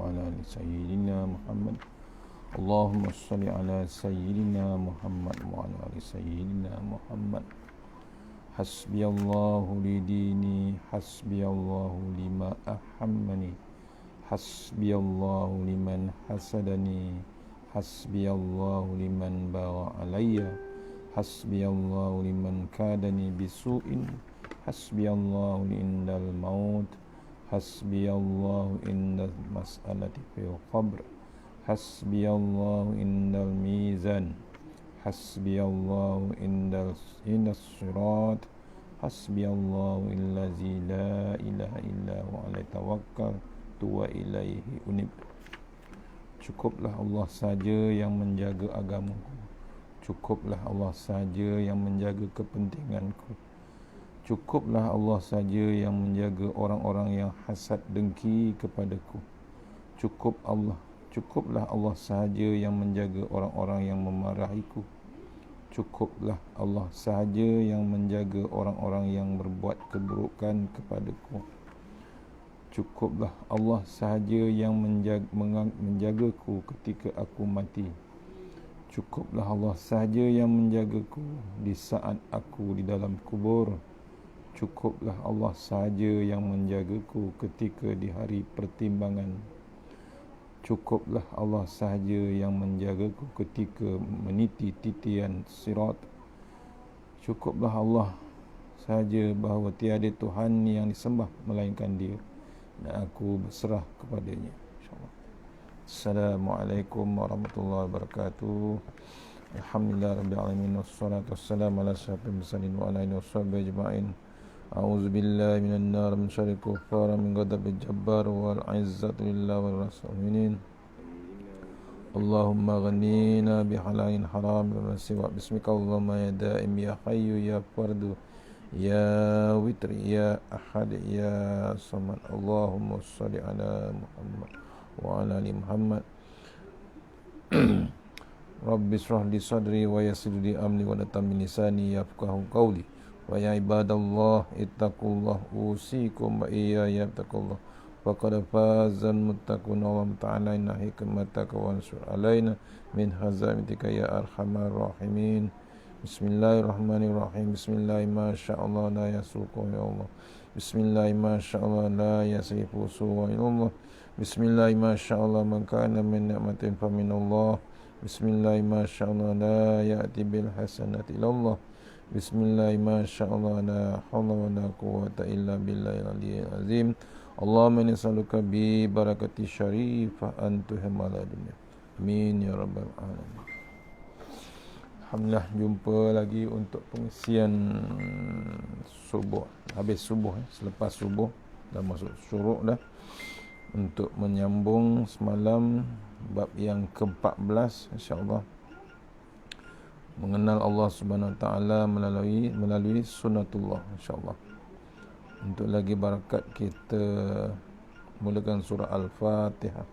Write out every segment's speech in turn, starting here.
وعلى آل سيدنا محمد. اللهم صل على سيدنا محمد وعلى آل سيدنا محمد. حسبي الله لديني، حسبي الله لما أحمني، حسبي الله لمن حسدني، حسبي الله لمن بغى علي، حسبي الله لمن كادني بسوء، حسبي الله عند الموت، حسبي الله عند المسألة في القبر، حسبي الله عند الميزان، حسبي الله عند الصراط، حسبي الله الذي لا إله إلا هو عليه توكلت وإليه أنيب. Cukuplah Allah saja yang menjaga agamaku. Cukuplah Allah saja yang menjaga kepentinganku. Cukuplah Allah saja yang menjaga orang-orang yang hasad dengki kepadaku. Cukuplah Allah sahaja yang menjaga orang-orang yang memarahiku. Cukuplah Allah sahaja yang menjaga orang-orang yang berbuat keburukan kepadaku. Cukuplah Allah sahaja yang menjagaku ketika aku mati. Cukuplah Allah sahaja yang menjagaku di saat aku di dalam kubur. Cukuplah Allah sahaja yang menjagaku ketika di hari pertimbangan. Cukuplah Allah sahaja yang menjagaku ketika meniti titian sirat. Cukuplah Allah sahaja bahawa tiada Tuhan yang disembah melainkan Dia, dan aku berserah kepadanya. InsyaAllah. Assalamualaikum warahmatullahi wabarakatuh. Alhamdulillah rabbil alamin, wassalatu wassalamu ala asyrafil mursalin wa ala alihi washabbihi ajma'in. A'udzu billahi minan nar min syarril kuffar min ghadabil jabbar wal 'izzatu lillahi wal rasulin. Allahumma ghanina bihalalin haram wa siwa bismika Allahumma ya daim ya hayyu ya fardu ya witri ya ahad ya samad. Allahumma shalli ala Muhammad wa ala ali Muhammad. Rabbi shrah li sadri wa yassir li amri wa latam min lisani yafqahu qawli. Wa ya ibadallah ittaqullah usikum wa iyaya taqullah. Faqad fazal muttaqun wa ta'ala inna hikmataka wa ansur alaina min hazamitika ya arhamar rahimin. Bismillahirrahmanirrahim. Bismillahi ma sya'allah la yasuqu ya Allah. Bismillahi ma sya'allah la yasifu suwa ya Allah. Bismillahi ma sya'allah man kana min ni'matin fa min Allah. Bismillahi ma sya'allah la ya'ti bil hasanati illa Allah. Bismillahi ma sya'allah la hawla wa la quwwata illa billahil aliyyil azim. Allahumma inni as'aluka bi barakati syarifah an tuhmala dunya. Amin ya rabbal alamin. Alhamdulillah, jumpa lagi untuk pengisian subuh. Habis subuh, selepas subuh dah masuk syuruk dah, untuk menyambung semalam bab yang ke-14 insya-Allah, mengenal Allah Subhanahu Wa Taala melalui sunnatullah insya-Allah. Untuk lagi barakat, kita mulakan surah Al-Fatihah.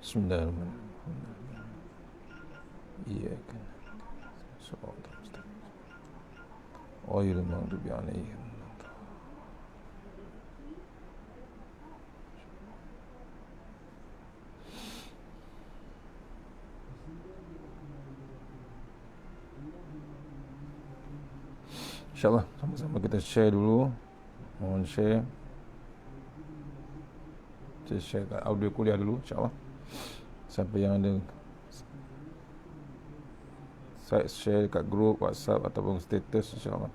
Bismillahirrahmanirrahim. Iyyaka na'budu wa iyyaka nasta'in. InsyaAllah sama-sama kita share dulu. Mohon share kat audio kuliah dulu insyaAllah. Siapa yang ada share kat grup WhatsApp ataupun status insyaAllah.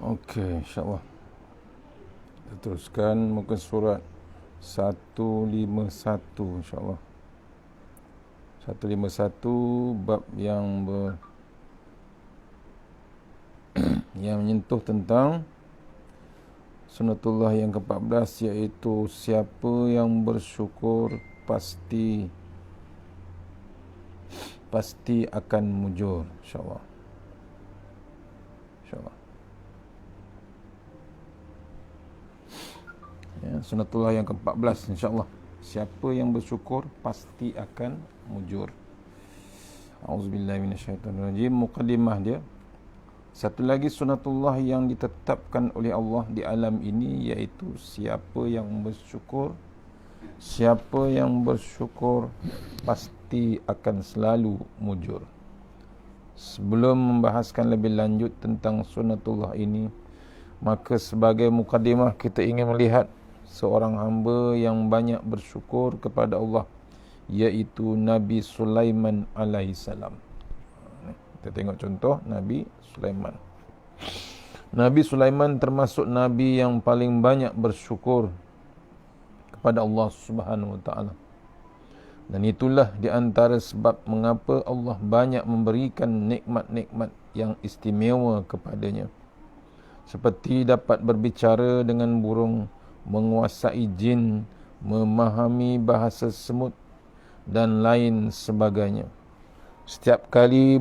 Okey, insyaAllah kita teruskan muka surat 151 insya-Allah. 151 bab yang yang menyentuh tentang sunnatullah yang ke-14, iaitu siapa yang bersyukur pasti akan mujur, insya-Allah. Insya-Allah. Ya, sunnatullah yang ke-14 insya-Allah. Siapa yang bersyukur pasti akan mujur. Auzubillahi minasyaitonirrajim. Muqaddimah dia. Satu lagi sunnatullah yang ditetapkan oleh Allah di alam ini, iaitu siapa yang bersyukur pasti akan selalu mujur. Sebelum membahaskan lebih lanjut tentang sunnatullah ini, maka sebagai mukaddimah kita ingin melihat seorang hamba yang banyak bersyukur kepada Allah, iaitu Nabi Sulaiman alaihissalam. Kita tengok contoh Nabi Sulaiman. Nabi Sulaiman termasuk Nabi yang paling banyak bersyukur kepada Allah Subhanahu Wa Taala. Dan itulah di antara sebab mengapa Allah banyak memberikan nikmat-nikmat yang istimewa kepadanya. Seperti dapat berbicara dengan burung, menguasai jin, memahami bahasa semut dan lain sebagainya. Setiap kali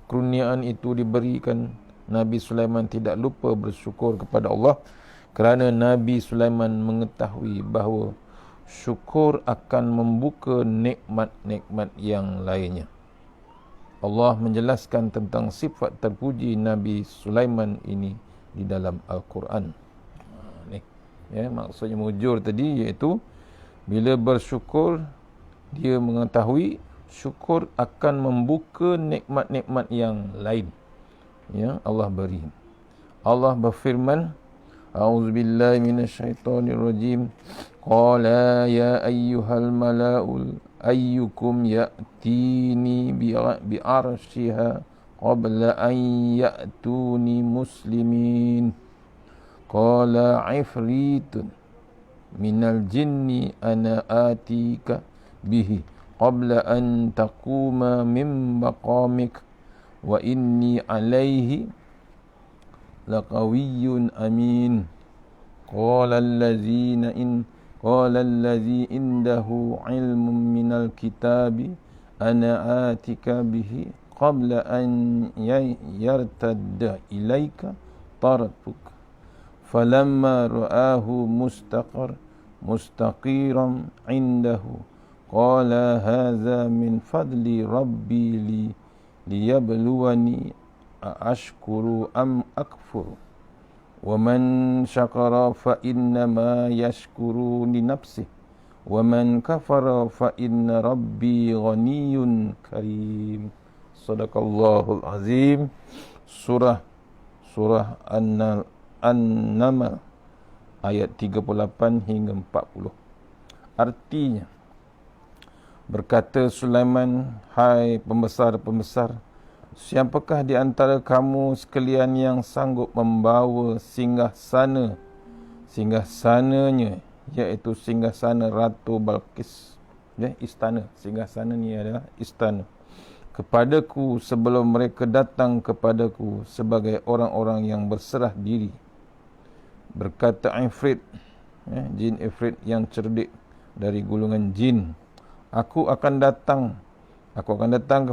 kurniaan itu diberikan, Nabi Sulaiman tidak lupa bersyukur kepada Allah, kerana Nabi Sulaiman mengetahui bahawa syukur akan membuka nikmat-nikmat yang lainnya. Allah menjelaskan tentang sifat terpuji Nabi Sulaiman ini di dalam Al-Quran. Maksudnya mujur tadi, iaitu bila bersyukur dia mengetahui syukur akan membuka nikmat-nikmat yang lain yang Allah beri. Allah berfirman, A'udzubillahi minasyaitonirrajim. Qala ya ayyuhal mala'ul ayyukum ya'tini bi'arshiha qabla an ya'tuni muslimin. Qala ifritun minal jinni ana atika bihi qabla an taquma min maqamik wa inni alaihi laqawiyyun amin. Qala allazi indahu ilmun minal kitabi ana atika bihi qabla an yartadda ilaika tarfuk. Falamma ra'ahu mustaqiran indahu qala hadza min fadli rabbi liyabluwani ashkuru am akfur. Wa man syakara fa innama yashkuru li nafsihi wa man kafara fa inna rabbi ghaniyyun karim. Sadaqallahul azim. Surah An-Naml ayat 38 hingga 40. Artinya, berkata Sulaiman, hai pembesar-pembesar, siapakah di antara kamu sekalian yang sanggup membawa singgasananya, iaitu singgasana Ratu Balqis, istana. Singgasana ni adalah istana, kepadaku sebelum mereka datang kepadaku sebagai orang-orang yang berserah diri. Berkata Ifrit, jin Ifrit yang cerdik dari golongan jin, Aku akan datang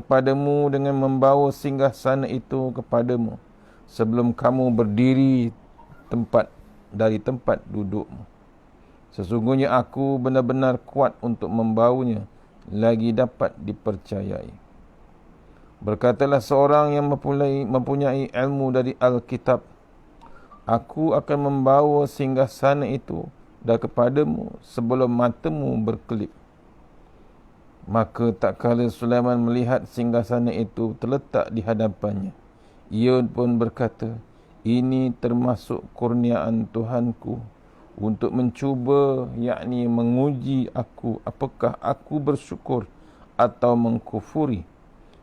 kepadamu dengan membawa singgasana itu kepadamu sebelum kamu berdiri dari tempat dudukmu. Sesungguhnya aku benar-benar kuat untuk membawanya, lagi dapat dipercayai. Berkatalah seorang yang mempunyai ilmu dari Alkitab, aku akan membawa singgasana itu kepadamu sebelum matamu berkelip. Maka tak kala Sulaiman melihat singgasana itu terletak di hadapannya, ia pun berkata, ini termasuk kurniaan Tuhanku untuk mencuba, yakni menguji aku, apakah aku bersyukur atau mengkufuri,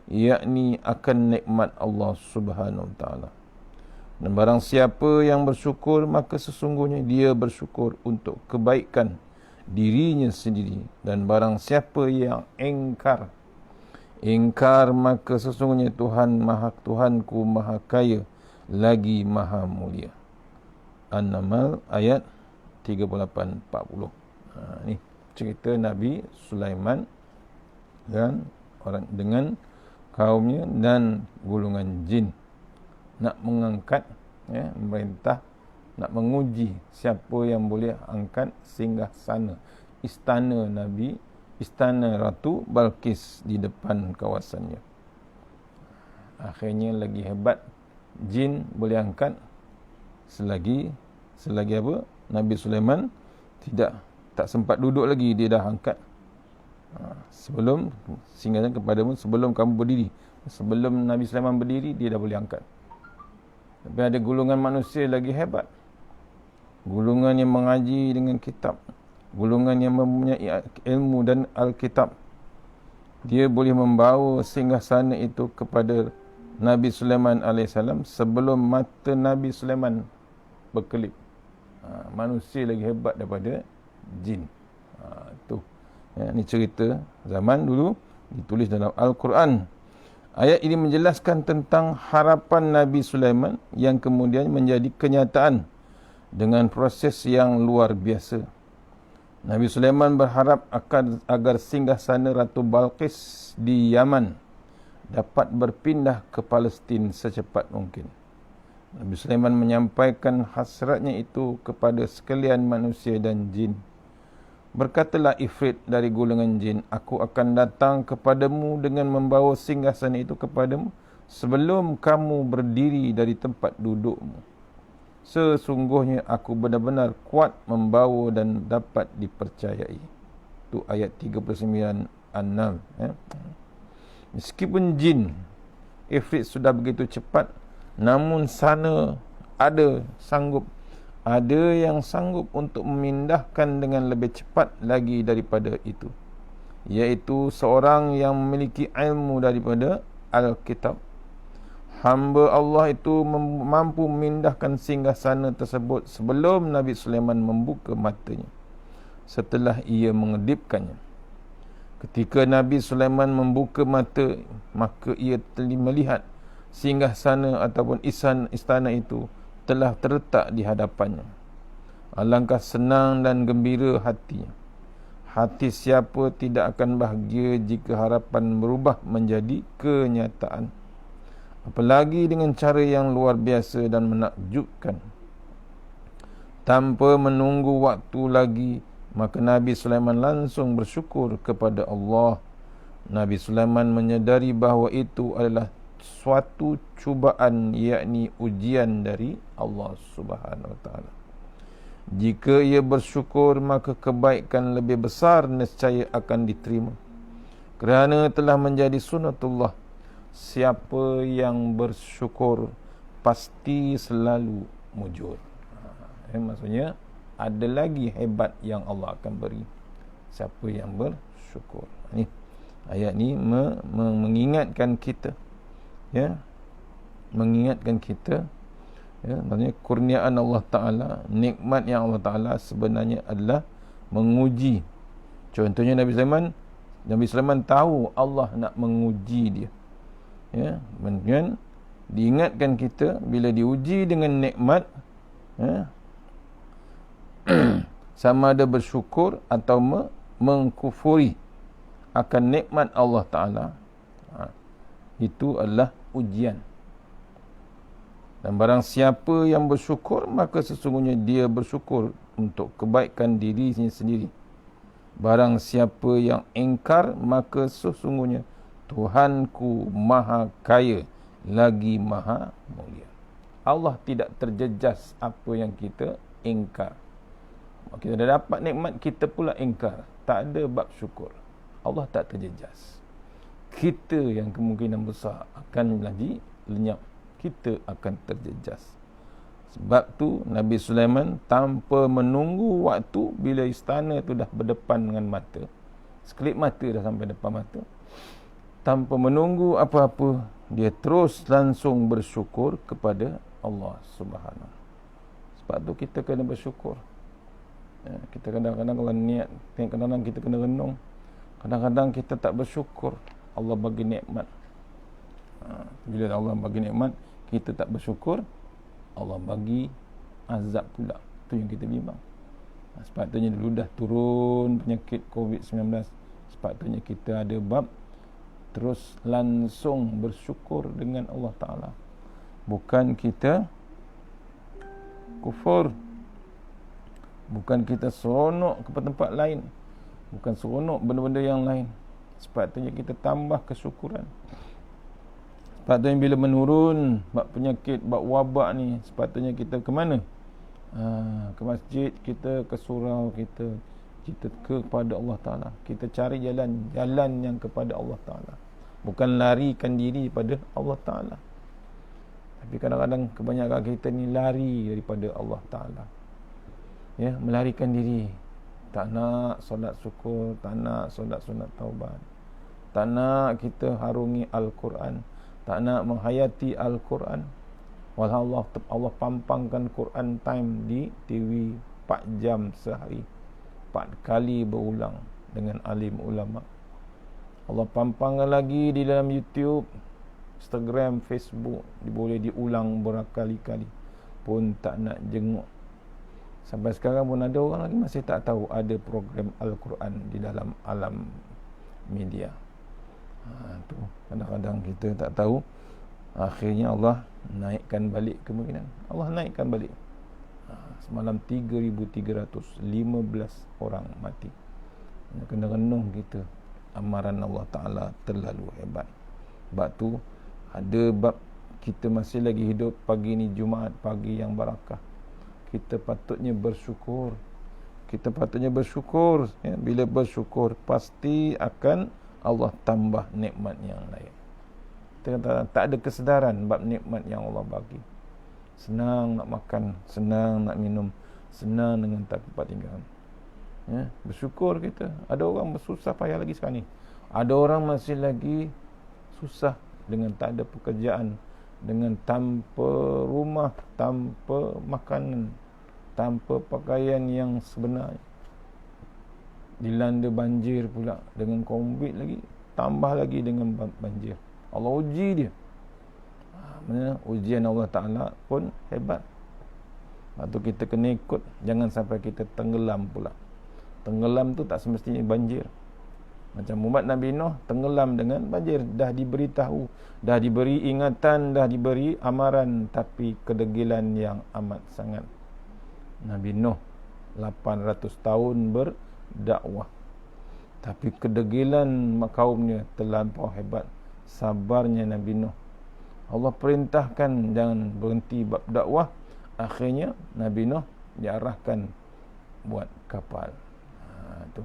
yakni akan nikmat Allah Subhanahu Wa Taala. Dan barang siapa yang bersyukur, maka sesungguhnya dia bersyukur untuk kebaikan dirinya sendiri. Dan barang siapa yang ingkar maka sesungguhnya Tuhanku maha kaya lagi maha mulia. An-Naml ayat 38-40. Ni cerita Nabi Sulaiman dan orang dengan kaumnya dan golongan jin nak mengangkat, memerintah nak menguji siapa yang boleh angkat singgah sana istana Nabi, istana Ratu Balqis di depan kawasannya. Akhirnya lagi hebat, jin boleh angkat selagi apa? Nabi Sulaiman tak sempat duduk lagi, dia dah angkat. Sebelum singgahkan kepadamu, sebelum kamu berdiri, sebelum Nabi Sulaiman berdiri, dia dah boleh angkat. Tapi ada golongan manusia lagi hebat, golongan yang mengaji dengan kitab, golongan yang mempunyai ilmu dan Alkitab. Dia boleh membawa singgasana itu kepada Nabi Sulaiman AS sebelum mata Nabi Sulaiman berkelip. Manusia lagi hebat daripada jin. Ini cerita zaman dulu ditulis dalam Al-Quran. Ayat ini menjelaskan tentang harapan Nabi Sulaiman yang kemudian menjadi kenyataan dengan proses yang luar biasa. Nabi Sulaiman berharap agar singgasana Ratu Balqis di Yaman dapat berpindah ke Palestin secepat mungkin. Nabi Sulaiman menyampaikan hasratnya itu kepada sekalian manusia dan jin. Berkatalah Ifrit dari golongan jin, aku akan datang kepadamu dengan membawa singgasana itu kepadamu sebelum kamu berdiri dari tempat dudukmu. Sesungguhnya aku benar-benar kuat membawa dan dapat dipercayai. Itu ayat 39 An-Naml. Meskipun jin Ifrit sudah begitu cepat, namun sana ada yang sanggup untuk memindahkan dengan lebih cepat lagi daripada itu, iaitu seorang yang memiliki ilmu daripada Alkitab. Hamba Allah itu mampu memindahkan singgasana tersebut sebelum Nabi Sulaiman membuka matanya, setelah ia mengedipkannya. Ketika Nabi Sulaiman membuka mata, maka ia melihat singgasana ataupun istana itu telah terletak di hadapannya. Alangkah senang dan gembira hatinya. Hati siapa tidak akan bahagia jika harapan berubah menjadi kenyataan, apalagi dengan cara yang luar biasa dan menakjubkan. Tanpa menunggu waktu lagi, maka Nabi Sulaiman langsung bersyukur kepada Allah. Nabi Sulaiman menyadari bahawa itu adalah suatu cubaan, yakni ujian dari Allah Subhanahu Wa Taala. Jika ia bersyukur, maka kebaikan lebih besar nescaya akan diterima, kerana telah menjadi sunatullah. Siapa yang bersyukur pasti selalu mujur. Maksudnya ada lagi hebat yang Allah akan beri siapa yang bersyukur. Ni ayat ni mengingatkan kita, mengingatkan kita, maksudnya kurniaan Allah Ta'ala, nikmat yang Allah Ta'ala sebenarnya adalah menguji. Contohnya Nabi Sulaiman tahu Allah nak menguji dia. Kemudian diingatkan kita bila diuji dengan nikmat, sama ada bersyukur atau mengkufuri akan nikmat Allah Ta'ala, itu adalah ujian. Dan barang siapa yang bersyukur, maka sesungguhnya dia bersyukur untuk kebaikan dirinya sendiri. Barang siapa yang ingkar, maka sesungguhnya Tuhanku maha kaya lagi maha mulia. Allah tidak terjejas apa yang kita ingkar. Kita dah dapat nikmat, kita pula ingkar, tak ada bab syukur. Allah tak terjejas. Kita yang kemungkinan besar akan lagi lenyap, kita akan terjejas. Sebab tu Nabi Sulaiman tanpa menunggu waktu, bila istana tu dah berdepan dengan mata, sekelip mata dah sampai depan mata, tanpa menunggu apa-apa, dia terus langsung bersyukur kepada Allah Subhanahu. Sebab tu kita kena bersyukur. Kita kadang-kadang kalau niat, kadang-kadang kita kena renung. Kadang-kadang kita tak bersyukur Allah bagi nikmat. Bila Allah bagi nikmat, kita tak bersyukur, Allah bagi azab pula. Itu yang kita bimbang. Sepatutnya dulu dah turun penyakit COVID-19, sepatutnya kita ada bab terus langsung bersyukur dengan Allah Ta'ala. Bukan kita kufur, bukan kita seronok ke tempat lain, bukan seronok benda-benda yang lain. Sepatutnya kita tambah kesyukuran. Sepatutnya bila menurun bab penyakit, bab wabak ni, sepatutnya kita ke mana? Ke masjid kita, ke surau kita kepada Allah Ta'ala. Kita cari jalan yang kepada Allah Ta'ala, bukan larikan diri pada Allah Ta'ala. Tapi kadang-kadang kebanyakan kita ni lari daripada Allah Ta'ala, melarikan diri. Tak nak solat syukur, tak nak solat sunat taubat, tak nak kita harungi Al-Quran, tak nak menghayati Al-Quran. Walau Allah pampangkan Quran time di TV 4 jam sehari, 4 kali berulang dengan alim ulama. Allah pampangkan lagi di dalam YouTube, Instagram, Facebook, boleh diulang berkali-kali, pun tak nak jenguk. Sampai sekarang pun ada orang lagi masih tak tahu ada program Al-Quran di dalam alam media. Tu kadang-kadang kita tak tahu. Akhirnya Allah naikkan balik kemungkinan. Allah naikkan balik. Semalam 3,315 orang mati. Kena renung kita. Amaran Allah Ta'ala terlalu hebat. Sebab tu ada bab kita masih lagi hidup pagi ni Jumaat, pagi yang barakah. Kita patutnya bersyukur. Kita patutnya bersyukur. Bila bersyukur, pasti akan Allah tambah nikmat yang lain. Kita tak ada kesedaran bab nikmat yang Allah bagi. Senang nak makan, senang nak minum, senang dengan tak tempat tinggal. Bersyukur kita. Ada orang bersusah payah lagi sekarang ni. Ada orang masih lagi susah dengan tak ada pekerjaan, dengan tanpa rumah, tanpa makanan, tanpa pakaian yang sebenarnya. Dilanda banjir pula dengan COVID lagi, tambah lagi dengan banjir. Allah uji dia. Ujian Allah Ta'ala pun hebat. Lepas tu kita kena ikut. Jangan sampai kita tenggelam pula. Tenggelam tu tak semestinya banjir. Macam umat Nabi Nuh tenggelam dengan banjir. Dah diberitahu, dah diberi ingatan, dah diberi amaran, tapi kedegilan yang amat sangat. Nabi Nuh 800 tahun berdakwah, tapi kedegilan kaumnya terlampau hebat. Sabarnya Nabi Nuh. Allah perintahkan jangan berhenti bab dakwah. Akhirnya Nabi Nuh diarahkan buat kapal. Tu.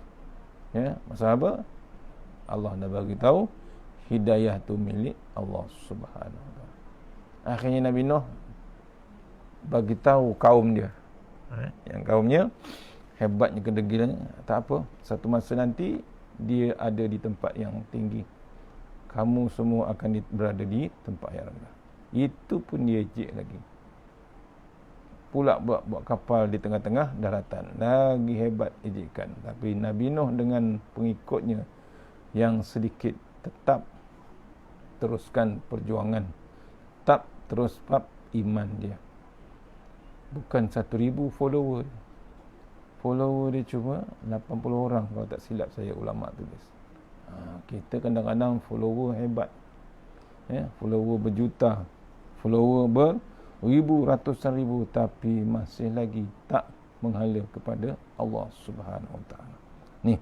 Masa apa? Allah dah bagi tahu hidayah tu milik Allah Subhanahu Wa Taala. Akhirnya Nabi Nuh bagi tahu kaum dia. Yang kaumnya hebatnya kedegilannya, tak apa. Satu masa nanti dia ada di tempat yang tinggi. Kamu semua akan berada di tempat yang rendah. Itu pun dia ejek lagi. Pula buat kapal di tengah-tengah daratan. Lagi hebat ejekan. Tapi Nabi Nuh dengan pengikutnya yang sedikit tetap teruskan perjuangan. Tetap terus bab iman dia. Bukan 1,000 follower. Follower dia cuma 80 orang kalau tak silap saya ulama tulis. Kita kadang-kadang follower hebat, follower berjuta, follower beribu, ratusan ribu, tapi masih lagi tak menghala kepada Allah Subhanahu Wa Taala. Ni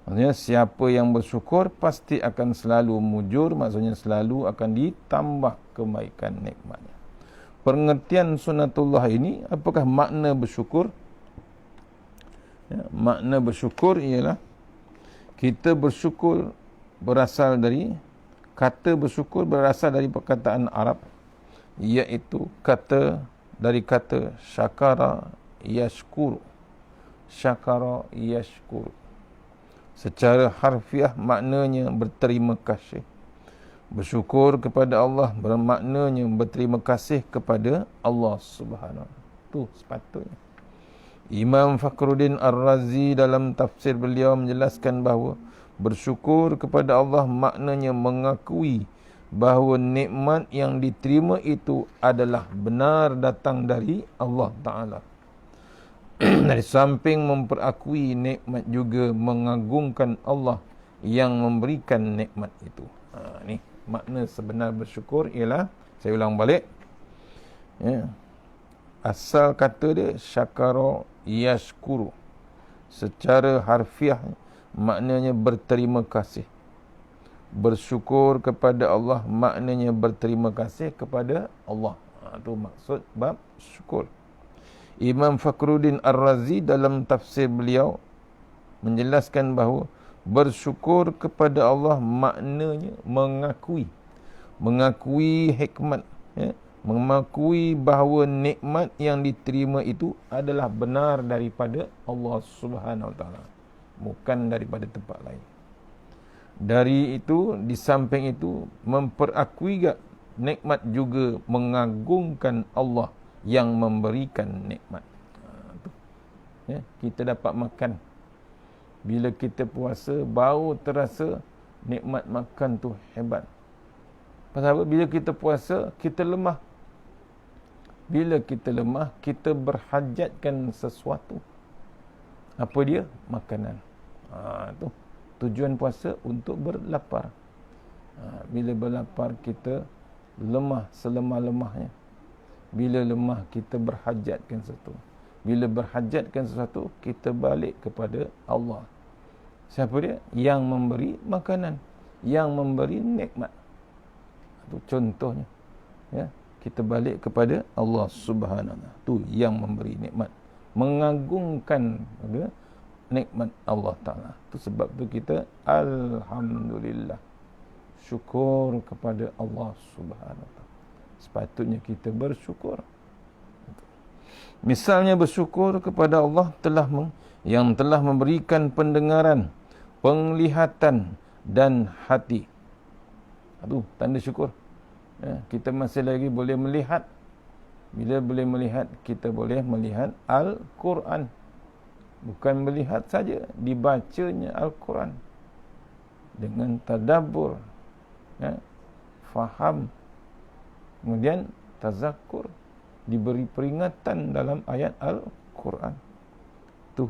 maksudnya siapa yang bersyukur pasti akan selalu mujur, maksudnya selalu akan ditambah kebaikan nikmatnya. Pengertian sunnatullah ini, apakah makna bersyukur? Makna bersyukur ialah kita bersyukur berasal dari kata bersyukur berasal dari perkataan Arab, iaitu dari kata syakara yashkuru. Syakara yashkuru. Secara harfiah maknanya berterima kasih. Bersyukur kepada Allah bermaknanya berterima kasih kepada Allah Subhanahu. Tu sepatutnya. Imam Fakhruddin Ar-Razi dalam tafsir beliau menjelaskan bahawa bersyukur kepada Allah maknanya mengakui bahawa nikmat yang diterima itu adalah benar datang dari Allah Ta'ala. Dari samping memperakui nikmat juga mengagungkan Allah yang memberikan nikmat itu. Ni makna sebenar bersyukur ialah, saya ulang balik. Ya. Asal kata dia syakara yashkuru. Secara harfiah maknanya berterima kasih. Bersyukur kepada Allah maknanya berterima kasih kepada Allah. Itu maksud bab syukur. Imam Fakhruddin Ar-Razi dalam tafsir beliau menjelaskan bahawa bersyukur kepada Allah maknanya mengakui hikmat, ya, mengakui bahawa nikmat yang diterima itu adalah benar daripada Allah Subhanahu Wa Taala, bukan daripada tempat lain. Dari itu, di samping itu, memperakui nikmat juga mengagungkan Allah yang memberikan nikmat. Ya, kita dapat makan. Bila kita puasa, baru terasa nikmat makan tu hebat. Pasal apa? Bila kita puasa, kita lemah. Bila kita lemah, kita berhajatkan sesuatu. Apa dia? Makanan. Tu tujuan puasa untuk berlapar. Bila berlapar, kita lemah selemah-lemahnya. Bila lemah, kita berhajatkan sesuatu. Bila berhajatkan sesuatu, kita balik kepada Allah. Siapa dia? Yang memberi makanan, yang memberi nikmat. Itu contohnya. Ya, kita balik kepada Allah Subhanahu Wa Taala. Tu yang memberi nikmat, mengagungkan nikmat Allah Taala. Tu sebab tu kita alhamdulillah, syukur kepada Allah Subhanahu Wa Taala. Sepatutnya kita bersyukur. Misalnya bersyukur kepada Allah yang telah memberikan pendengaran, penglihatan dan hati. Aduh, tanda syukur. Ya, kita masih lagi boleh melihat. Bila boleh melihat, kita boleh melihat Al-Quran. Bukan melihat saja, dibacanya Al-Quran dengan tadabbur, ya, faham. Kemudian tazakkur, diberi peringatan dalam ayat Al-Quran. Tu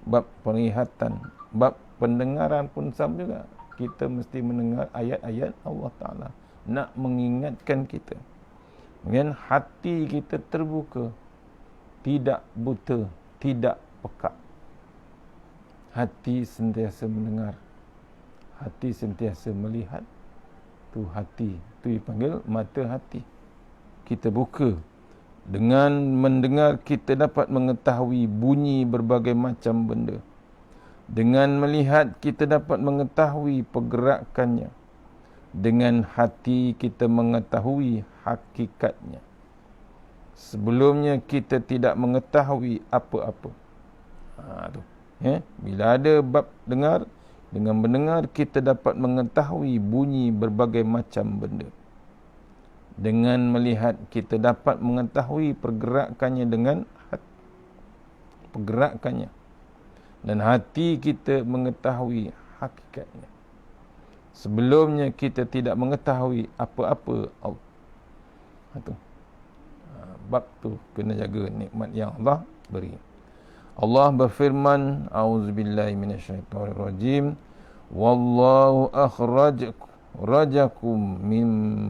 bab penglihatan, bab pendengaran pun sama juga. Kita mesti mendengar ayat-ayat Allah Ta'ala, nak mengingatkan kita. Kemudian hati kita terbuka, tidak buta, tidak pekak. Hati sentiasa mendengar, hati sentiasa melihat. Tu hati, tu dipanggil mata hati. Kita buka. Dengan mendengar, kita dapat mengetahui bunyi berbagai macam benda. Dengan melihat, kita dapat mengetahui pergerakannya. Dengan hati, kita mengetahui hakikatnya. Sebelumnya, kita tidak mengetahui apa-apa. Tu. Ya? Bila ada bab dengar, dengan mendengar, kita dapat mengetahui bunyi berbagai macam benda. Dengan melihat, kita dapat mengetahui pergerakannya dengan pergerakannya. Dan hati kita mengetahui hakikatnya. Sebelumnya, kita tidak mengetahui apa-apa Allah. Bab tu kena jaga nikmat yang Allah beri. Allah berfirman, A'udzubillahi minasyaitonirrajim. Wallahu akhrajakum min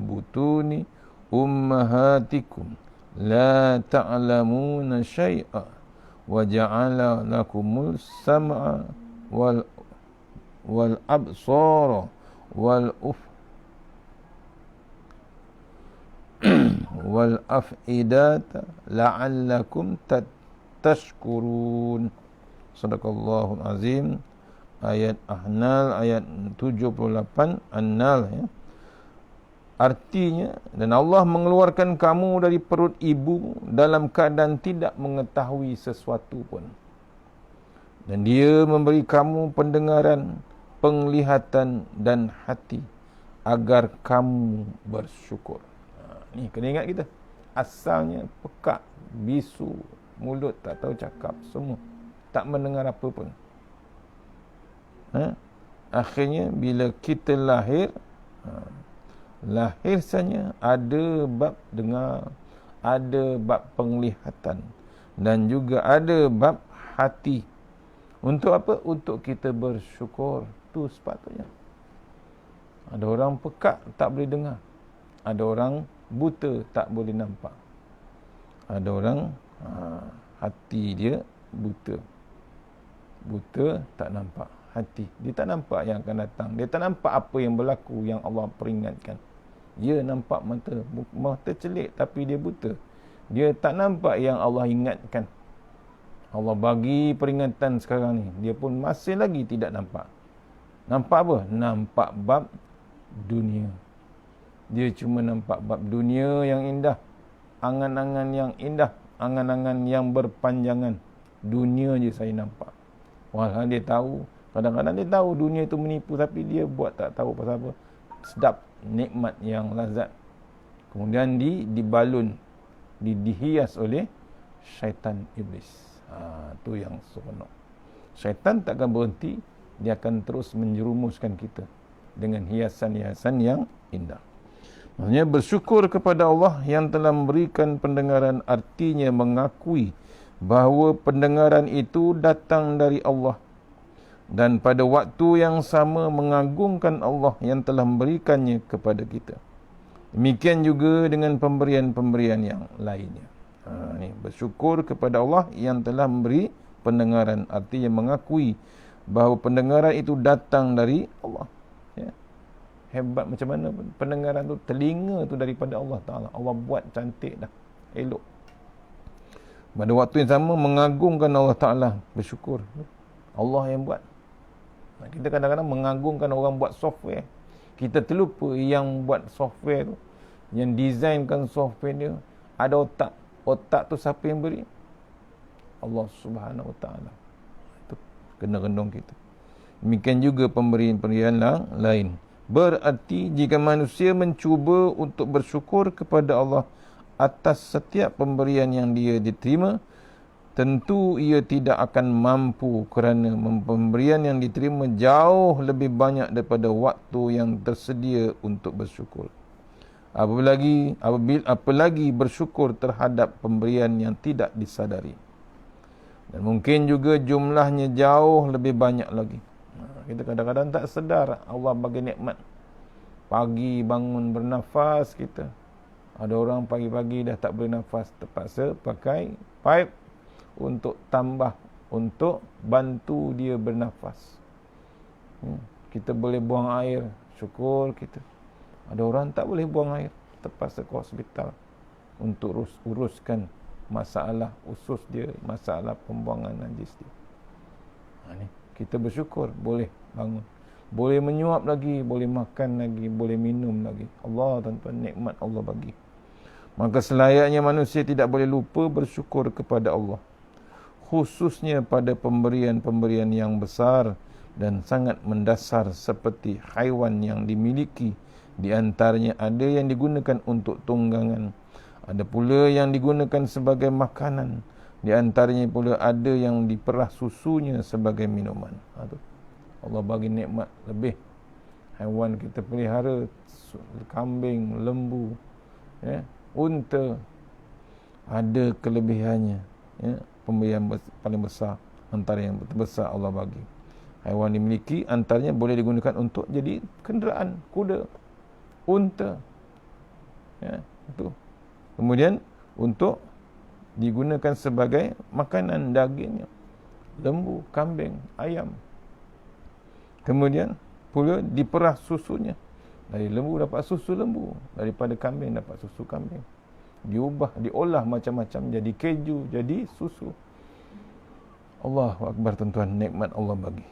butuni ummahatikum la ta'lamuna syai'a wa ja'ala lakumul sam'a wal absara wal af'idata la'allakum tashkurun. Sadaqallahul azim. Ayat An-Nahl ayat 78 An-Nahl, ya. Artinya, dan Allah mengeluarkan kamu dari perut ibu dalam keadaan tidak mengetahui sesuatu pun. Dan Dia memberi kamu pendengaran, penglihatan dan hati agar kamu bersyukur. Ni kena ingat kita. Asalnya pekak, bisu, mulut tak tahu cakap, semua tak mendengar apa pun. Akhirnya bila kita lahir, lahir saja ada bab dengar, ada bab penglihatan, dan juga ada bab hati. Untuk apa? Untuk kita bersyukur. Tu sepatutnya. Ada orang pekak tak boleh dengar, ada orang buta tak boleh nampak, ada orang hati dia buta tak nampak hati. Dia tak nampak yang akan datang. Dia tak nampak apa yang berlaku yang Allah peringatkan. Dia nampak mata celik tapi dia buta. Dia tak nampak yang Allah ingatkan. Allah bagi peringatan sekarang ni, dia pun masih lagi tidak nampak. Nampak apa? Nampak bab dunia. Dia cuma nampak bab dunia yang indah, angan-angan yang indah, angan-angan yang berpanjangan. Dunia je saya nampak. Walau dia tahu, kadang-kadang dia tahu dunia itu menipu, tapi dia buat tak tahu pasal apa. Sedap, nikmat yang lazat. Kemudian dibalun, dihias oleh syaitan iblis. Tu yang seronok. Syaitan takkan berhenti, dia akan terus menjerumuskan kita dengan hiasan-hiasan yang indah. Maksudnya bersyukur kepada Allah yang telah memberikan pendengaran, artinya mengakui bahawa pendengaran itu datang dari Allah, dan pada waktu yang sama mengagungkan Allah yang telah memberikannya kepada kita. Demikian juga dengan pemberian-pemberian yang lainnya. Ni bersyukur kepada Allah yang telah memberi pendengaran, artinya mengakui bahawa pendengaran itu datang dari Allah. Ya. Hebat macam mana pendengaran tu, telinga tu daripada Allah Ta'ala. Allah buat cantik dah, elok. Pada waktu yang sama mengagungkan Allah Ta'ala, bersyukur Allah yang buat. Kita kadang-kadang mengagungkan orang buat software, kita terlupa yang buat software tu, yang designkan software dia, ada otak. Otak tu siapa yang beri? Allah Subhanahu Wa Ta'ala. Itu kena rendung kita. Demikian juga pemberian-pemberian lain. Berarti jika manusia mencuba untuk bersyukur kepada Allah atas setiap pemberian yang dia diterima, tentu ia tidak akan mampu, kerana pemberian yang diterima jauh lebih banyak daripada waktu yang tersedia untuk bersyukur. Apalagi bersyukur terhadap pemberian yang tidak disadari. Dan mungkin juga jumlahnya jauh lebih banyak lagi. Kita kadang-kadang tak sedar Allah bagi nikmat. Pagi bangun bernafas kita. Ada orang pagi-pagi dah tak boleh nafas, terpaksa pakai pipe untuk tambah, untuk bantu dia bernafas. Kita boleh buang air, syukur kita. Ada orang tak boleh buang air, terpaksa ke hospital untuk uruskan masalah usus dia, masalah pembuangan najis dia. Kita bersyukur boleh bangun, boleh menyuap lagi, boleh makan lagi, boleh minum lagi. Allah, tuan-tuan, nikmat Allah bagi. Maka selayaknya manusia tidak boleh lupa bersyukur kepada Allah, khususnya pada pemberian-pemberian yang besar dan sangat mendasar seperti haiwan yang dimiliki. Di antaranya ada yang digunakan untuk tunggangan, ada pula yang digunakan sebagai makanan. Di antaranya pula ada yang diperah susunya sebagai minuman. Allah bagi nikmat lebih. Haiwan kita pelihara, kambing, lembu, unta, ada kelebihannya. Pemberian paling besar, antara yang terbesar Allah bagi. Haiwan dimiliki, antaranya boleh digunakan untuk jadi kenderaan, kuda, unta, itu. Kemudian untuk digunakan sebagai makanan dagingnya, lembu, kambing, ayam. Kemudian pula diperah susunya. Dari lembu dapat susu lembu, daripada kambing dapat susu kambing. Diolah macam-macam, jadi keju, jadi susu. Allahu Akbar, tuan-tuan, nikmat Allah bagi.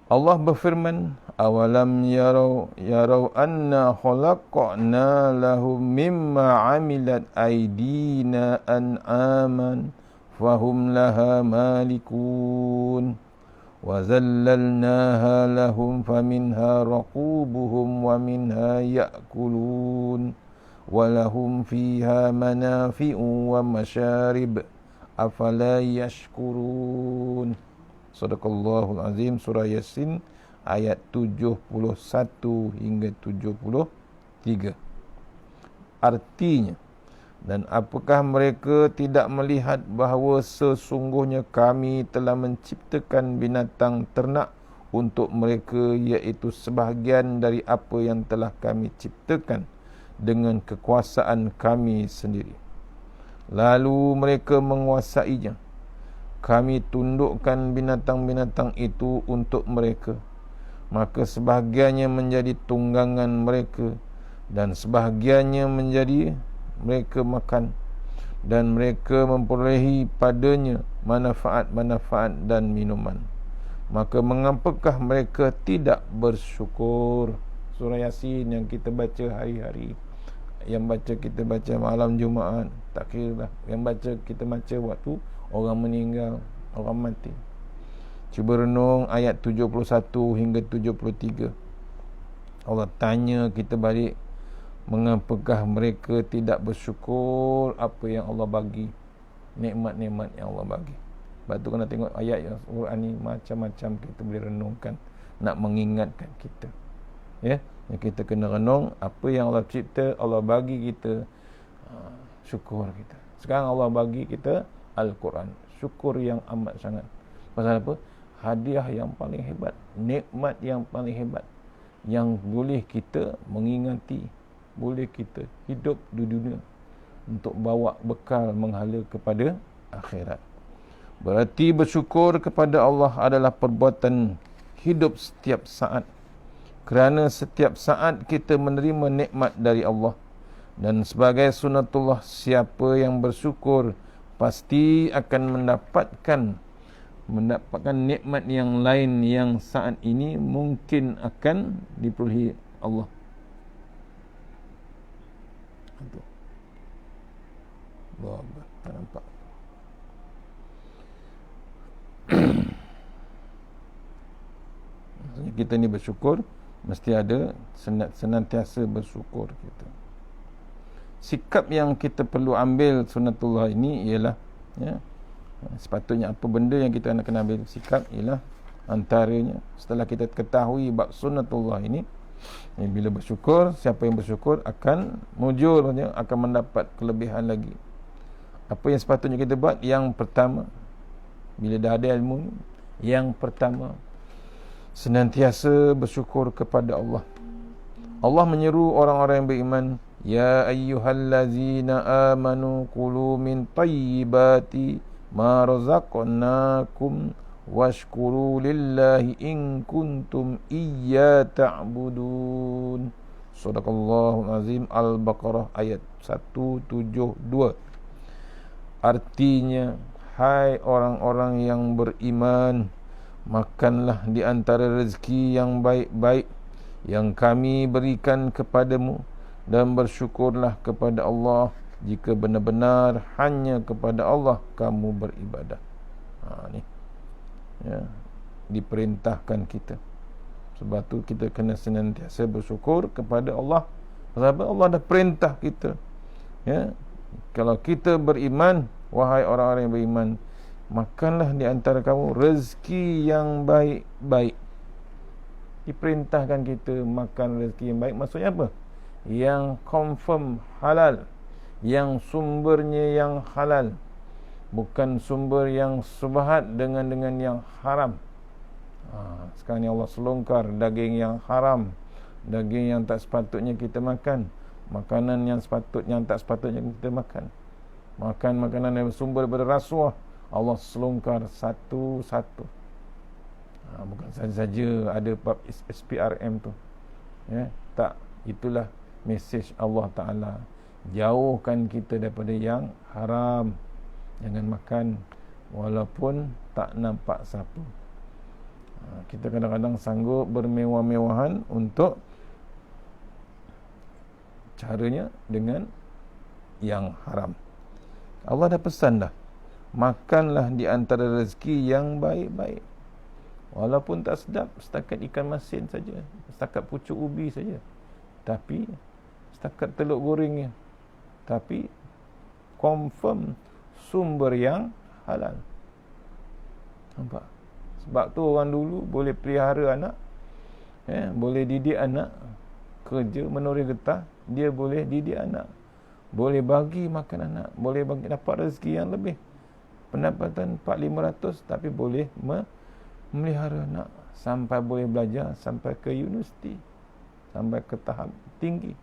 Allah berfirman, awalam yarau anna khalaqna lahum mimma amilat aydina an'aman fahum laha malikun wa zallalnaha lahum faminha raqubuhum wa minha ya'kulun wa lahum fiha manafi'u wa masyarib afala yashkurun. Sadaqallahul azim. Surah Yasin ayat 71 hingga 73. Artinya, dan apakah mereka tidak melihat bahawa sesungguhnya kami telah menciptakan binatang ternak untuk mereka, iaitu sebahagian dari apa yang telah kami ciptakan dengan kekuasaan kami sendiri. Lalu mereka menguasainya. Kami tundukkan binatang-binatang itu untuk mereka. Maka sebahagiannya menjadi tunggangan mereka dan sebahagiannya menjadi mereka makan, dan mereka memperolehi padanya manfaat-manfaat dan minuman. Maka mengapakah mereka tidak bersyukur? Surah Yasin yang kita baca hari-hari, yang kita baca malam Jumaat, tak kira lah, yang kita baca waktu orang meninggal, orang mati. Cuba renung ayat 71 hingga 73. Allah tanya kita balik, mengapakah mereka tidak bersyukur apa yang Allah bagi, nikmat-nikmat yang Allah bagi. Sebab tu kena tengok ayat yang Quran ni macam-macam kita boleh renungkan, nak mengingatkan kita. Ya, yang kita kena renung apa yang Allah cipta, Allah bagi kita, syukur kita. Sekarang Allah bagi kita Al-Quran, syukur yang amat sangat. Pasal apa? Hadiah yang paling hebat, nikmat yang paling hebat, yang boleh kita mengingati, boleh kita hidup di dunia untuk bawa bekal menghala kepada akhirat. Berarti bersyukur kepada Allah adalah perbuatan hidup setiap saat, kerana setiap saat kita menerima nikmat dari Allah. Dan sebagai sunatullah, siapa yang bersyukur pasti akan mendapatkan nikmat yang lain yang saat ini mungkin akan diperolehi Allah. Allah, tak nampak. Maksudnya kita ni bersyukur, mesti ada senantiasa bersyukur kita. Sikap yang kita perlu ambil sunatullah ini ialah, ya, sepatutnya apa benda yang kita nak kena ambil sikap ialah antaranya, setelah kita ketahui bab sunnatullah ini, bila bersyukur, siapa yang bersyukur akan mujur, akan mendapat kelebihan lagi. Apa yang sepatutnya kita buat? Yang pertama, bila dah ada ilmu, yang pertama, senantiasa bersyukur kepada Allah. Allah menyeru orang-orang yang beriman, ya ayyuhallazina amanu kulu min tayyibati ma razaqnakum washkuru lillahi in kuntum iyya ta'budun. Sadaqallahul azim. Al-Baqarah ayat 172. Artinya, hai orang-orang yang beriman, makanlah di antara rezeki yang baik-baik yang kami berikan kepadamu, dan bersyukurlah kepada Allah jika benar-benar hanya kepada Allah kamu beribadah. Ni, ya, diperintahkan kita. Sebab tu kita kena senantiasa bersyukur kepada Allah. Sebab Allah dah perintah kita. Ya, kalau kita beriman, wahai orang-orang yang beriman, makanlah di antara kamu rezeki yang baik-baik. Diperintahkan kita makan rezeki yang baik. Maksudnya apa? Yang confirm halal, yang sumbernya yang halal, bukan sumber yang subhat dengan yang haram. Sekarang ni Allah selongkar daging yang haram, daging yang tak sepatutnya kita makan, makanan yang tak sepatutnya kita makan, makanan yang bersumber daripada rasuah, Allah selongkar satu-satu. Bukan saja-saja ada bab SPRM tu, ya, tak, itulah mesej Allah Ta'ala. Jauhkan kita daripada yang haram. Jangan makan walaupun tak nampak siapa. Kita kadang-kadang sanggup bermewah-mewahan untuk caranya dengan yang haram. Allah dah pesan dah, makanlah di antara rezeki yang baik-baik, walaupun tak sedap, setakat ikan masin saja, setakat pucuk ubi saja, tapi setakat telur gorengnya, tapi confirm sumber yang halal. Nampak? Sebab tu orang dulu boleh pelihara anak, boleh didik anak, kerja menoreh getah, dia boleh didik anak, boleh bagi makan anak, boleh bagi dapat rezeki yang lebih, pendapatan 400-500, tapi boleh memelihara anak sampai boleh belajar sampai ke universiti, sampai ke tahap tinggi.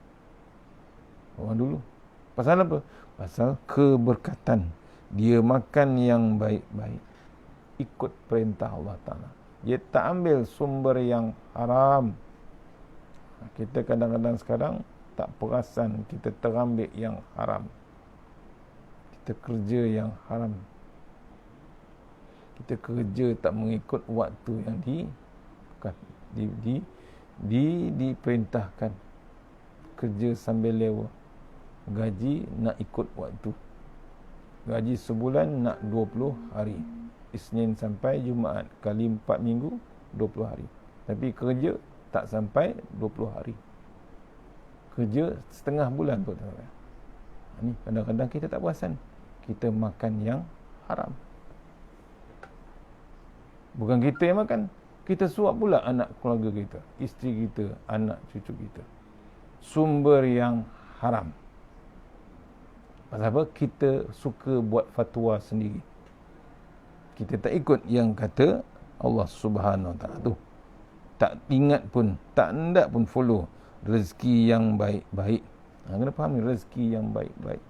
Orang dulu. Pasal apa? Pasal keberkatan. Dia makan yang baik-baik, ikut perintah Allah Ta'ala. Dia tak ambil sumber yang haram. Kita kadang-kadang sekarang tak perasan kita terambil yang haram. Kita kerja yang haram. Kita kerja tak mengikut waktu yang diperintahkan. Kerja sambil lewa. Gaji nak ikut waktu. Gaji sebulan nak 20 hari. Isnin sampai Jumaat. Kali 4 minggu, 20 hari. Tapi kerja tak sampai 20 hari. Kerja setengah bulan pun. Ni kadang-kadang kita tak perasan. Kita makan yang haram. Bukan kita yang makan. Kita suap pula anak keluarga kita, isteri kita, anak cucu kita. Sumber yang haram. Pasal apa? Kita suka buat fatwa sendiri. Kita tak ikut yang kata Allah Subhanahu Wa Taala tu. Tak ingat pun, tak hendak pun follow rezeki yang baik-baik. Kena faham ni, rezeki yang baik-baik.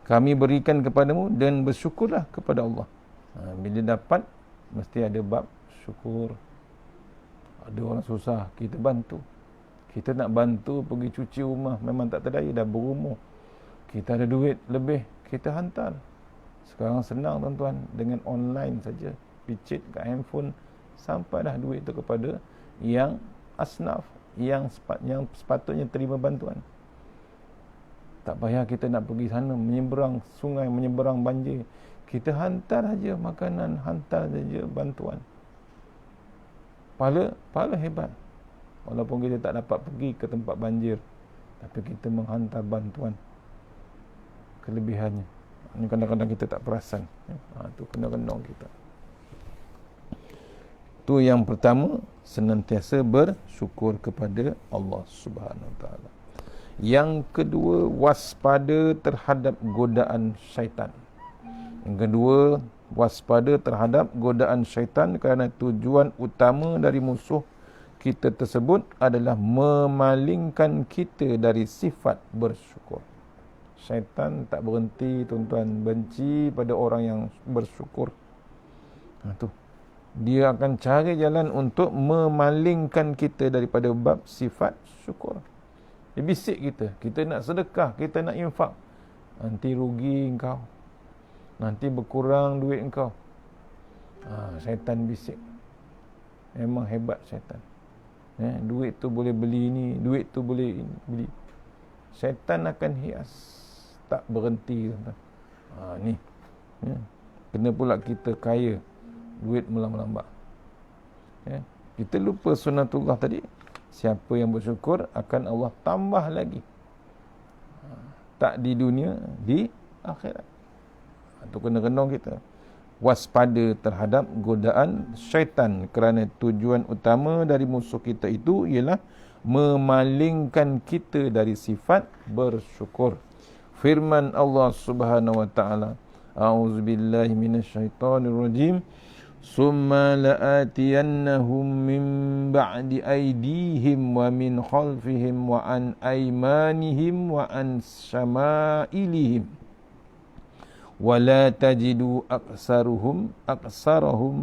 Kami berikan kepadamu dan bersyukurlah kepada Allah. Bila dapat, mesti ada bab syukur. Ada orang susah, kita bantu. Kita nak bantu pergi cuci rumah, memang tak terdaya, dah berumur. Kita ada duit lebih, kita hantar. Sekarang senang tuan-tuan, dengan online saja, picit kat handphone, sampai dah duit tu kepada yang asnaf, yang sepatutnya terima bantuan. Tak payah kita nak pergi sana, menyeberang sungai, menyeberang banjir. Kita hantar saja makanan, hantar saja bantuan. Pahala hebat. Walaupun kita tak dapat pergi ke tempat banjir, tapi kita menghantar bantuan. Kelebihannya ini kadang-kadang kita tak perasan. Tu kena-kena kita. Tu yang pertama, senantiasa bersyukur kepada Allah Subhanahu Wa Taala. Yang kedua, waspada terhadap godaan syaitan. Yang kedua, waspada terhadap godaan syaitan, kerana tujuan utama dari musuh kita tersebut adalah memalingkan kita dari sifat bersyukur. Syaitan tak berhenti tuan-tuan benci pada orang yang bersyukur. Tu. Dia akan cari jalan untuk memalingkan kita daripada bab sifat syukur. Dia bisik kita. Kita nak sedekah, kita nak infak. Nanti rugi engkau. Nanti berkurang duit engkau. Syaitan bisik. Memang hebat syaitan. Duit tu boleh beli ini, duit tu boleh beli. Syaitan akan hias. Tak berhenti. Ni. Kena pula kita kaya. Duit melambat. Kita lupa sunnatullah tadi. Siapa yang bersyukur akan Allah tambah lagi. Tak di dunia, di akhirat. Itu kena-kena kita. Waspada terhadap godaan syaitan, kerana tujuan utama dari musuh kita itu ialah memalingkan kita dari sifat bersyukur. Firman Allah Subhanahu Wa Taala, A'udzubillahi minasyaitonirrajim. Summa la'atiyannahum min ba'di aydihim wa min khalfihim wa an aymanihim wa an syama'ilihim wa la tajidu aksarahum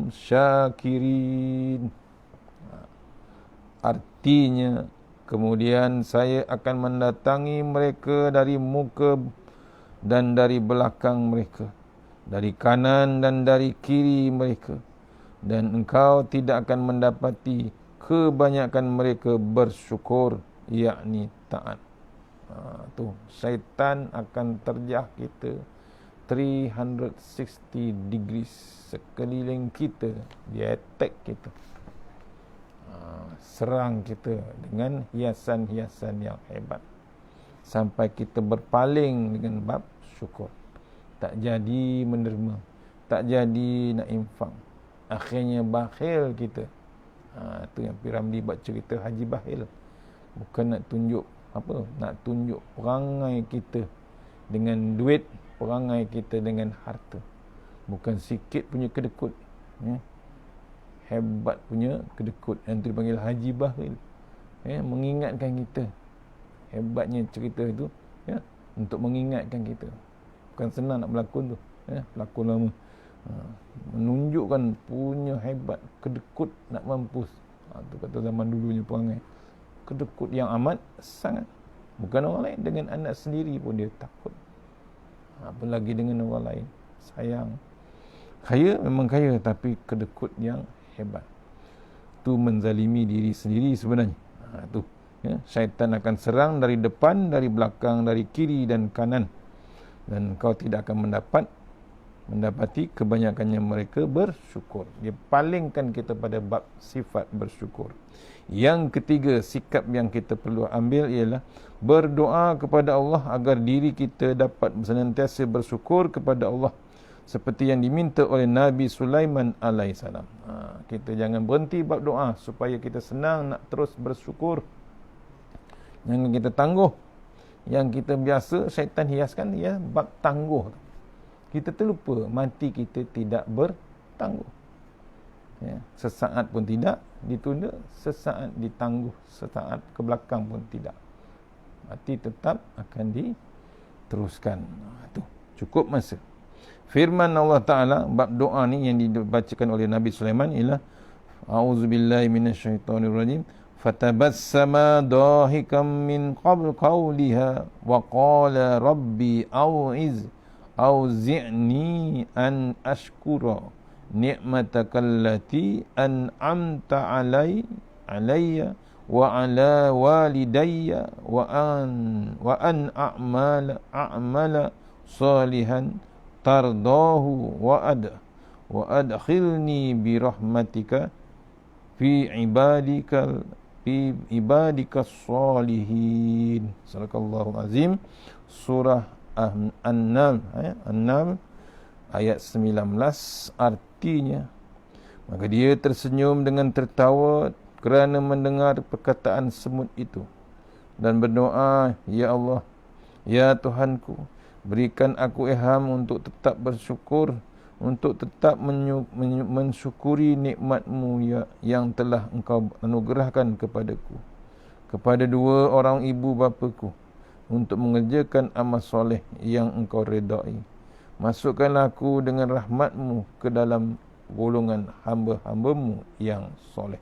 syakirin. Artinya, kemudian saya akan mendatangi mereka dari muka dan dari belakang mereka, dari kanan dan dari kiri mereka, dan engkau tidak akan mendapati kebanyakan mereka bersyukur, yakni taat. Tu syaitan akan terjah kita 360 degrees sekeliling kita. Dia attack kita, serang kita dengan hiasan-hiasan yang hebat, sampai kita berpaling dengan bab syukur. Tak jadi menerima, tak jadi nak infak, akhirnya bakhil kita. Tu yang Piramli buat cerita Haji Bakhil. Bukan nak tunjuk apa, nak tunjuk perangai kita dengan duit, perangai kita dengan harta. Bukan sikit punya kedekut, hebat punya kedekut, yang tu dipanggil Haji Bakhil. Mengingatkan kita, hebatnya cerita itu, untuk mengingatkan kita. Bukan senang nak berlakon tu, pelakon lama, menunjukkan punya hebat kedekut nak mampus. Tu kata zaman dulunya perangai kedekut yang amat sangat. Bukan orang lain, dengan anak sendiri pun dia takut, apalagi dengan orang lain. Sayang, kaya memang kaya, tapi kedekut yang hebat. Tu menzalimi diri sendiri sebenarnya. Tu syaitan akan serang dari depan, dari belakang, dari kiri dan kanan, dan kau tidak akan mendapati kebanyakannya mereka bersyukur. Dia palingkan kita pada bab sifat bersyukur. Yang ketiga, sikap yang kita perlu ambil ialah berdoa kepada Allah agar diri kita dapat senantiasa bersyukur kepada Allah, seperti yang diminta oleh Nabi Sulaiman alaihissalam. Kita jangan berhenti bab doa supaya kita senang nak terus bersyukur. Jangan kita tangguh. Yang kita biasa syaitan hiaskan bab tangguh. Kita terlupa mati kita tidak bertangguh. Sesaat pun tidak ditunda, sesaat ditangguh, sesaat ke belakang pun tidak. Mati tetap akan diteruskan. Itu cukup masa. Firman Allah Ta'ala bab doa ni yang dibacakan oleh Nabi Sulaiman ialah A'udzubillahi minasyaitonirrajim. Fatabassama dahikam min qabl qawliha wa qala rabbi auzi'ni an ashkura ni'mataka allati an'amta alayya wa ala walidayya wa an a'mala salihan tardahu wa adkhilni bi rahmatika fi ibadika salihin. Sadaqallahu azim. Surah An-Naml ayat 19. Artinya, maka dia tersenyum dengan tertawa kerana mendengar perkataan semut itu dan berdoa, ya Allah, ya Tuhanku, berikan aku ilham untuk tetap bersyukur, untuk tetap mensyukuri nikmat-Mu yang telah Engkau anugerahkan kepadaku, kepada dua orang ibu bapaku, untuk mengerjakan amal soleh yang Engkau redai. Masukkanlah aku dengan rahmat-Mu ke dalam golongan hamba-hamba-Mu yang soleh.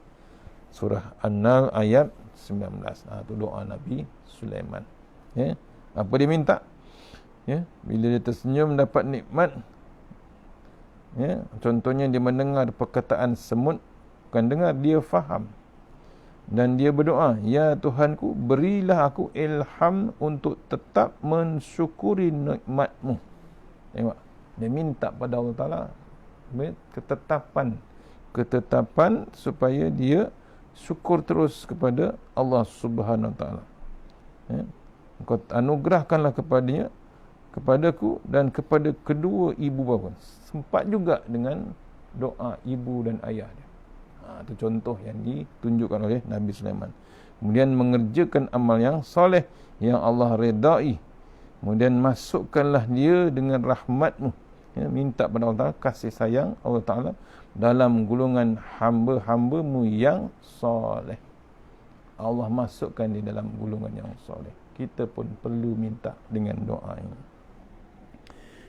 Surah An-Nahl ayat 19. Itu doa Nabi Sulaiman. Apa dia minta? Bila dia tersenyum dapat nikmat, contohnya dia mendengar perkataan semut, bukan dengar, dia faham, dan dia berdoa, ya Tuhanku, berilah aku ilham untuk tetap mensyukuri nikmat-Mu. Tengok, dia minta pada Allah Ta'ala ketetapan supaya dia syukur terus kepada Allah Subhanahu Wa Ta'ala. Engkau anugerahkanlah kepadaku dan kepada kedua ibu bapa. Sempat juga dengan doa ibu dan ayah dia. Itu contoh yang ditunjukkan oleh Nabi Sulaiman. Kemudian mengerjakan amal yang soleh yang Allah redai. Kemudian masukkanlah dia dengan rahmat-Mu. Minta pada Allah Ta'ala kasih sayang Allah Ta'ala dalam golongan hamba-hamba-Mu yang soleh. Allah masukkan dia dalam golongan yang soleh. Kita pun perlu minta dengan doa ini.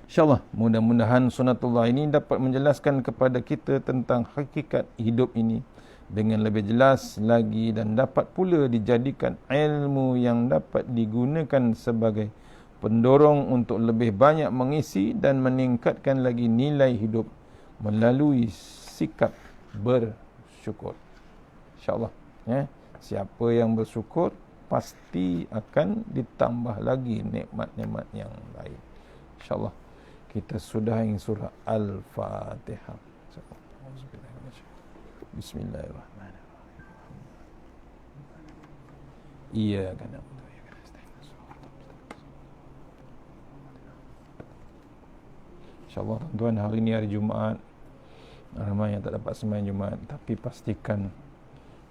InsyaAllah, mudah-mudahan sunatullah ini dapat menjelaskan kepada kita tentang hakikat hidup ini dengan lebih jelas lagi, dan dapat pula dijadikan ilmu yang dapat digunakan sebagai pendorong untuk lebih banyak mengisi dan meningkatkan lagi nilai hidup melalui sikap bersyukur. InsyaAllah, siapa yang bersyukur pasti akan ditambah lagi nikmat-nikmat yang lain. InsyaAllah. Kita sudah ing surah Al-Fatihah. Bismillahirrahmanirrahim. Iyyaka na'budu wa iyyaka nasta'in. InsyaAllah tuan-tuan, hari ni hari Jumaat. Ramai yang tak dapat sembahyang Jumaat, tapi pastikan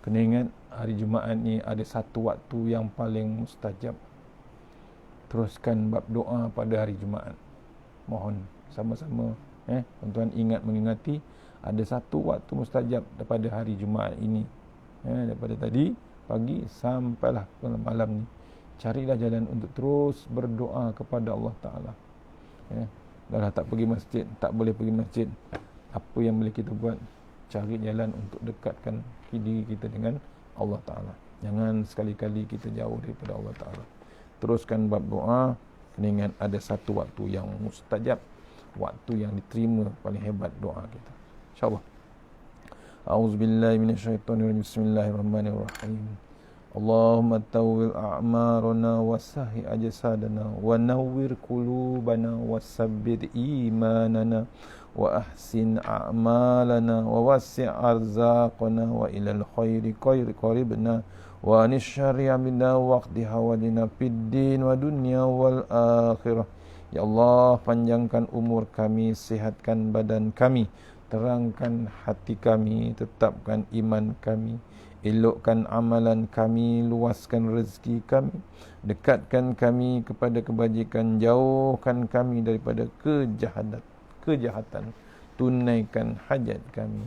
kena ingat hari Jumaat ni ada satu waktu yang paling mustajab. Teruskan bab doa pada hari Jumaat. Mohon sama-sama tuan-tuan ingat mengingati ada satu waktu mustajab daripada hari Jumaat ini. Daripada tadi pagi sampailah malam ni, carilah jalan untuk terus berdoa kepada Allah Ta'ala. Dah tak pergi masjid, tak boleh pergi masjid, apa yang boleh kita buat? Cari jalan untuk dekatkan diri kita dengan Allah Ta'ala. Jangan sekali-kali kita jauh daripada Allah Ta'ala. Teruskan bab doa. Kena ingat ada satu waktu yang mustajab, waktu yang diterima paling hebat doa kita, InsyaAllah. A'udzubillahi minasyaitonirrajim. Bismillahirrahmanirrahim. Allahumma tawwil a'marana wa sahi ajsadana wa nawwir qulubana wa sabbit imanana wa ahsin a'malana wa wasi' arzaqana wa ilal khairi qaribna wa anishari amina waqti hawalina fid din wa dunya wal akhirah. Ya Allah, panjangkan umur kami, sihatkan badan kami, terangkan hati kami, tetapkan iman kami, elokkan amalan kami, luaskan rezeki kami, dekatkan kami kepada kebajikan, jauhkan kami daripada kejahatan, tunaikan hajat kami.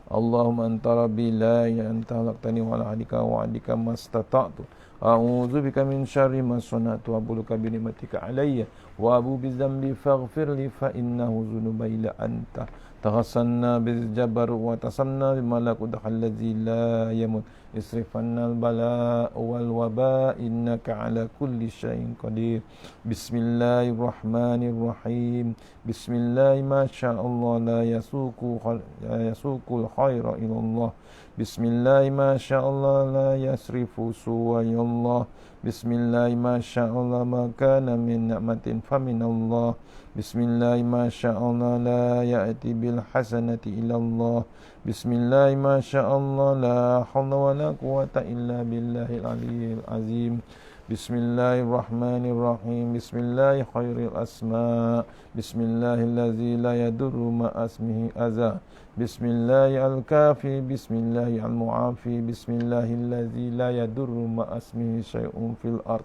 Allahumma anta rabbi la ilaha anta khalaqtani wa la hadika wa adika mastata'tu a'udzubika min syarri ma sana'tu wa abuluka bi ni'matika alayya wa abu bi dzambi faghfir li fa innahu dzunuba illa anta taghassanna bil jabar wa tasamna bi malakut allazi la yamut isrifanna al bala wal waba innaka ala kulli syai'in qadir. Bismillahirrahmanirrahim. Bismillahi ma sya'allah la yasuqul khaira ilallah. Bismillahi ma sya'allah la yasrifu suwa ilallah. Bismillahi ma sya'allah ma kana min ni'matin faminallah. Bismillahi ma sya'allah la ya'ti bil hasanati ilallah. Bismillahi ma sya'allah la hawla wa la quwwata illa billahil aliyyil azim. Bismillahirrahmanirrahim. Bismillahi khairil asma'. Bismillahillazi la yadurru ma'asmihi adza. Bismillahi al-kafi. Bismillahi al-mu'afi. Bismillahillazi la yadurru ma'asmihi syai'un fil ard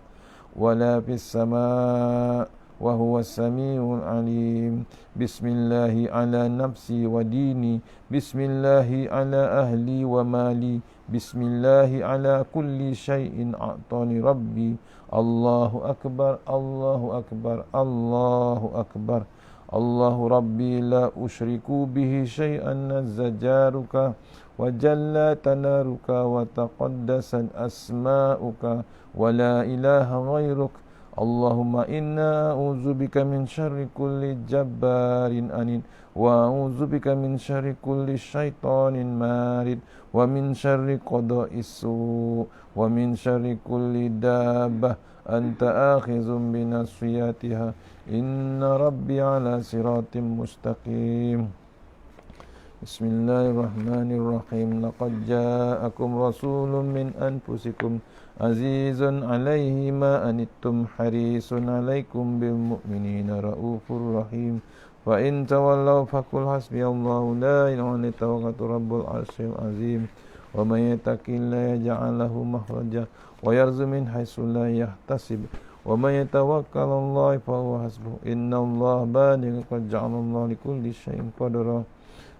wala fis sama' wa huwa as-sami'ul alim. Bismillahi ala nafsi wa dini. Bismillahi ala ahli wa mali. Bismillahi ala kulli syai'in a'tani rabbi. Allahu akbar, Allahu akbar, Allahu akbar. Allahu rabbi la usyriku bihi syai'an nazzajaruka wa jalla tanaruka wa taqaddasat asma'uka wa la ilaha ghairuk. Allahumma inna a'udzubika min syarri kulli jabbarin anid wa a'udzubika min syarri kulli syaitanin marid wa min syarri qada'is su wa min syarri kulli dabbah anta akhizum binasiyatiha inna rabbi ala siratim mustaqim. Bismillahirrahmanirrahim. Laqad ja'akum rasulun min anfusikum azizun alaihi ma anittum harisun alaikum bil mu'minina raufur rahim. Wa in tawallaw faqul hasbiyallahu la ilaha illa huwa rabbul arsyil azim. Wa may yattaqillaha yaj'al lahu makhraja wa yarzuqhu min haitsu la yahtasib. Wa may yatawakkal 'alallahi fa huwa hasbuh. Innallaha baligh qad ja'alallahu likulli syai'in qadara.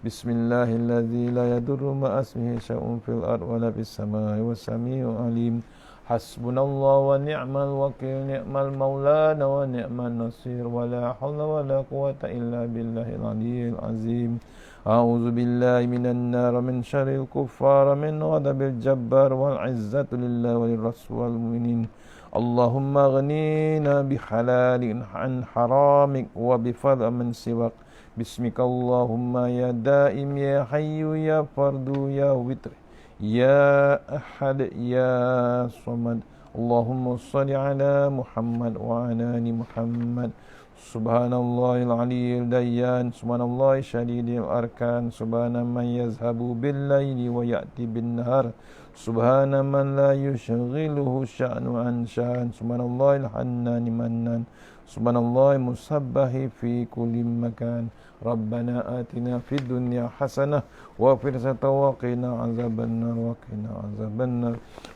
Bismillahilladzi la yadurru ma'asmihi syai'un fil ard wa la fis samai was-sami'ul alim. Hasbunallahu wa ni'mal wakil, ni'mal maulana wa ni'man nasir, wa la hawla wa la quwwata illa billahil aliyyil azim. A'udzu billahi minan nar min syarril kuffar min ghadabil jabbar wal 'izzatu lillahi wa lirrasul wal mu'minin. Allahumma aghnina bihalalin an haramik wa bifadl min siwak. Bismika Allahumma ya daim ya hayyu ya fardu ya witr ya ahad ya samad. Allahumma salli ala Muhammad wa ala ali Muhammad. Subhanallahil aliyyil dayyan, subhanallahi syadidil arkan, subhana man yazhabu bil laili wa ya'ti bin nahar, subhana man la yushghiluhu sya'nu an sya'an, subhanallahil hannani mannan, subhanallahi musabbahi fi kulli makan. Rabbana atina fid dunya hasanah wa fil akhirati wa qina azabannar wa qina azabannar.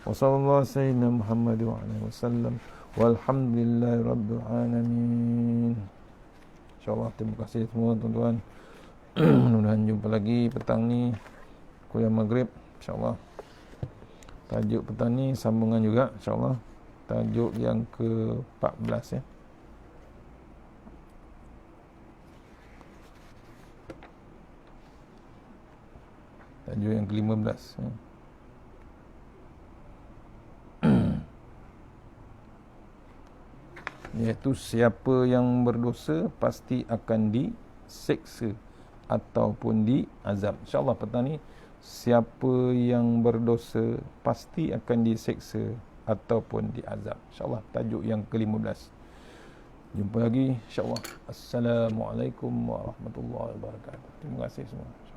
Wa sallallahu sayyidina Muhammad wa alihi wasallam. Walhamdulillahi rabbil alamin. InsyaAllah, terima kasih semua tuan-tuan. Mudah-mudahan jumpa lagi petang ni kuliah maghrib insyaAllah. Tajuk petang ni sambungan juga insyaAllah. Tajuk yang ke-14 ya. Tajuk yang ke-15 ya. Iaitu siapa yang berdosa pasti akan diseksa ataupun diazab. InsyaAllah petang ni, siapa yang berdosa pasti akan diseksa ataupun diazab. InsyaAllah tajuk yang ke-15. Jumpa lagi insyaAllah. Assalamualaikum warahmatullahi wabarakatuh. Terima kasih semua.